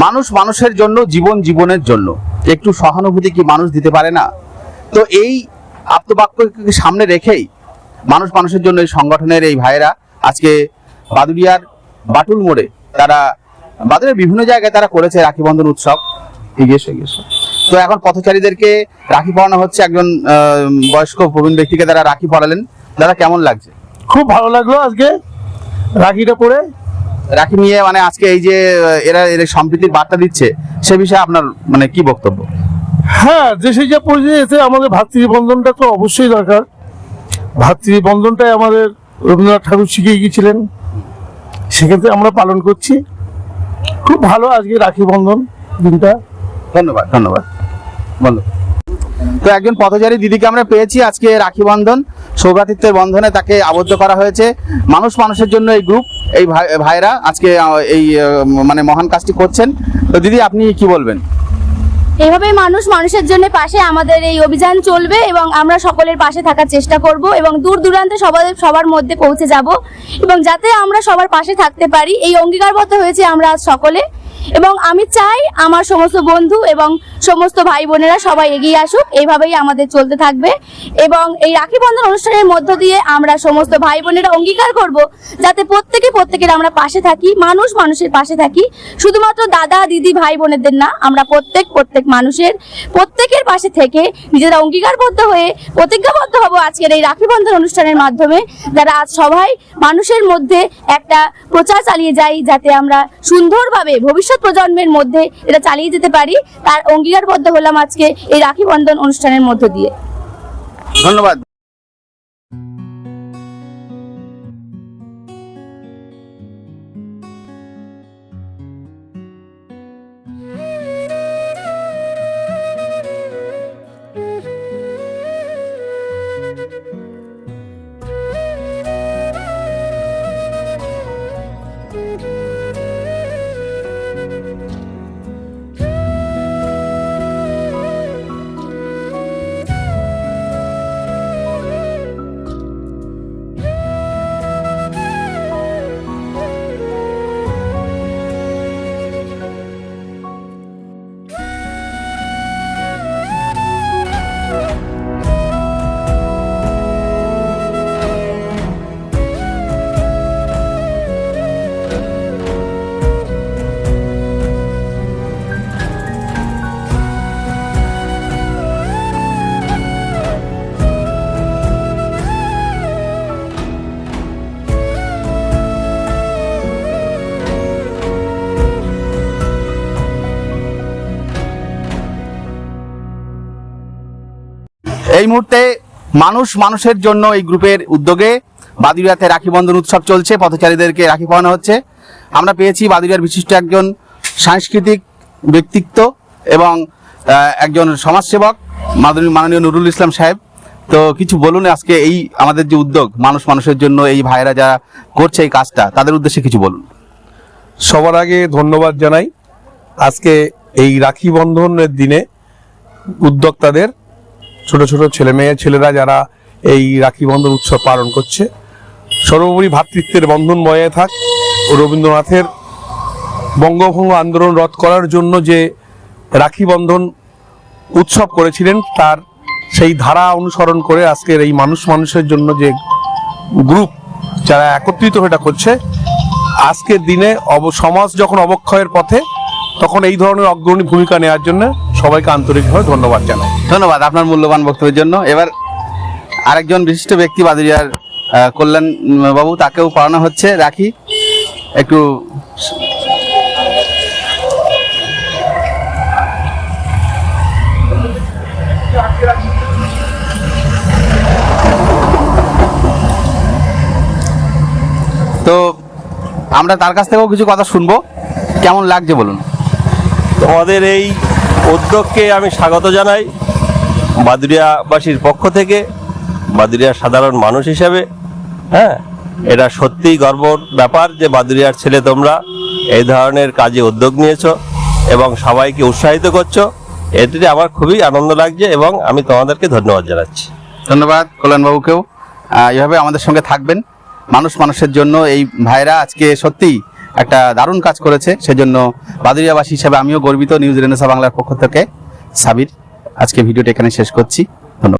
মানুষ মানুষের জন্য, জীবন জীবনের জন্য একটু সহানুভূতি কি মানুষ দিতে পারে না? তো এই আপ্তবাক্যকে সামনে রেখেই মানুষ মানুষের জন্য এই সংগঠনের এই ভাইয়েরা আজকে বাদুড়িয়ার বাটুল মোড়ে তারা বাদুড়িয়ার বিভিন্ন জায়গায় তারা করেছে রাখি বন্ধন উৎসব। এগিয়েছে। তো এখন পথচারীদেরকে রাখি পরানো হচ্ছে, একজন বয়স্ক প্রবীণ ব্যক্তিকে তারা রাখি পরালেন। দাদা, কেমন লাগছে? খুব ভালো লাগলো আজকে রাখিটা পরে। রাখি নিয়ে মানে আজকে এই যে এরা সম্প্রীতির বার্তা দিচ্ছে, সে বিষয়ে আপনার মানে কি বক্তব্য? হ্যাঁ, দেশে যা পরিস্থিতি এতে আমাদের ভাতৃবন্ধনটা তো অবশ্যই দরকার। ভাতৃবন্ধনটাই আমাদের রবীন্দ্রনাথ ঠাকুর শিখিয়ে গিয়েছিলেন, সেক্ষেত্রে আমরা পালন করছি। খুব ভালো আজকে রাখি বন্ধন দিনটা। ধন্যবাদ বন্ধু। তো একজন পথচারী দিদিকে আমরা পেয়েছি আজকে রাখি বন্ধন সৌভ্রাতৃত্বের বন্ধনে তাকে আবদ্ধ করা হয়েছে। মানুষ মানুষের জন্য এই গ্রুপ, এই ভাইরা আজকে এই মানে মহান কাজটি করছেন। তো দিদি, আপনি কি বলবেন? এইভাবেই মানুষ মানুষের জন্য পাশে আমাদের এই অভিযান চলবে এবং আমরা সকলের পাশে থাকার চেষ্টা করব এবং দূর দূরান্তে সবার মধ্যে পৌঁছে যাব এবং যাতে আমরা সবার পাশে থাকতে পারি এই অঙ্গীকারবদ্ধ হয়েছে আমরা আজ সকলে। এবং আমি চাই আমার সমস্ত বন্ধু এবং সমস্ত ভাই বোনেরা সবাই এগিয়ে আসুক, এইভাবেই আমাদের চলতে থাকবে। এবং এই রাখি বন্ধন অনুষ্ঠানের মধ্য দিয়ে আমরা সমস্ত ভাই বোনেরা অঙ্গীকার করব যাতে প্রত্যেকের আমরা পাশে থাকি, মানুষ মানুষের পাশে থাকি। শুধুমাত্র দাদা দিদি ভাই বোনেদের না, আমরা প্রত্যেক মানুষের প্রত্যেকের পাশে থেকে নিজেরা অঙ্গীকারবদ্ধ হয়ে প্রতিজ্ঞাবদ্ধ হব আজকের এই রাখি বন্ধন অনুষ্ঠানের মাধ্যমে, যারা আজ সবাই মানুষের মধ্যে একটা প্রচার চালিয়ে যাই যাতে আমরা সুন্দরভাবে ভবিষ্যৎ প্রজন্মের মধ্যে এটা চালিয়ে যেতে পারি। তার অঙ্গীকারবদ্ধ হলাম আজকে এই রাখি বন্ধন অনুষ্ঠানের মধ্য দিয়ে। ধন্যবাদ। এই মুহূর্তে মানুষ মানুষের জন্য এই গ্রুপের উদ্যোগে বাদুড়িয়াতে রাখি বন্ধন উৎসব চলছে, পথচারীদেরকে রাখি পরানো হচ্ছে। আমরা পেয়েছি বাদুড়িয়ার বিশিষ্ট একজন সাংস্কৃতিক ব্যক্তিত্ব এবং একজন সমাজসেবক মাননীয় নুরুল ইসলাম সাহেব। তো কিছু বলুন, আজকে এই আমাদের যে উদ্যোগ মানুষ মানুষের জন্য, এই ভাইরা যারা করছে এই কাজটা, তাদের উদ্দেশ্যে কিছু বলুন। সবার আগে ধন্যবাদ জানাই আজকে এই রাখি বন্ধনের দিনে উদ্যোক্তাদের, ছোট ছোট ছেলেরা যারা এই রাখি বন্ধন উৎসব পালন করছে। সর্বোপরি ভ্রাতৃত্বের বন্ধন বজায় থাক ও রবীন্দ্রনাথের বঙ্গভঙ্গ আন্দোলন রদ করার জন্য যে রাখি বন্ধন উৎসব করেছিলেন, তার সেই ধারা অনুসরণ করে আজকের এই মানুষ মানুষের জন্য যে গ্রুপ যারা একত্রিত হয়ে এটা করছে, আজকের দিনে সমাজ যখন অবক্ষয়ের পথে, তখন এই ধরনের অগ্রণী ভূমিকা নেওয়ার জন্য সবাইকে আন্তরিকভাবে ধন্যবাদ জানাই। ধন্যবাদ আপনার মূল্যবান বক্তব্যের জন্য। এবার আরেকজন বিশিষ্ট ব্যক্তি বাদুড়িয়ার কল্যাণ বাবু, তাকেও পড়ানো হচ্ছে রাখি। একটু তো আমরা তার কাছ থেকেও কিছু কথা শুনবো। কেমন লাগছে বলুন? তোমাদের এই উদ্যোগকে আমি স্বাগত জানাই বাদুড়িয়াবাসীর পক্ষ থেকে, বাদুড়িয়ার সাধারণ মানুষ হিসেবে। হ্যাঁ, এটা সত্যিই গর্বর ব্যাপার যে বাদুড়িয়ার ছেলে তোমরা এই ধরনের কাজে উদ্যোগ নিয়েছো এবং সবাইকে উৎসাহিত করছো। এটিতে আমার খুবই আনন্দ লাগছে এবং আমি তোমাদেরকে ধন্যবাদ জানাচ্ছি। ধন্যবাদ কল্যাণবাবুকেও। এইভাবে আমাদের সঙ্গে থাকবেন। মানুষ মানুষের জন্য এই ভাইরা আজকে সত্যি একটা দারুণ কাজ করেছে। সেজন্য বাদুরিয়াবাসী হিসেবে আমিও গর্বিত। নিউজ রেনেসা বাংলার পক্ষ থেকে সাবির, আজকে ভিডিওটা এখানে শেষ করছি।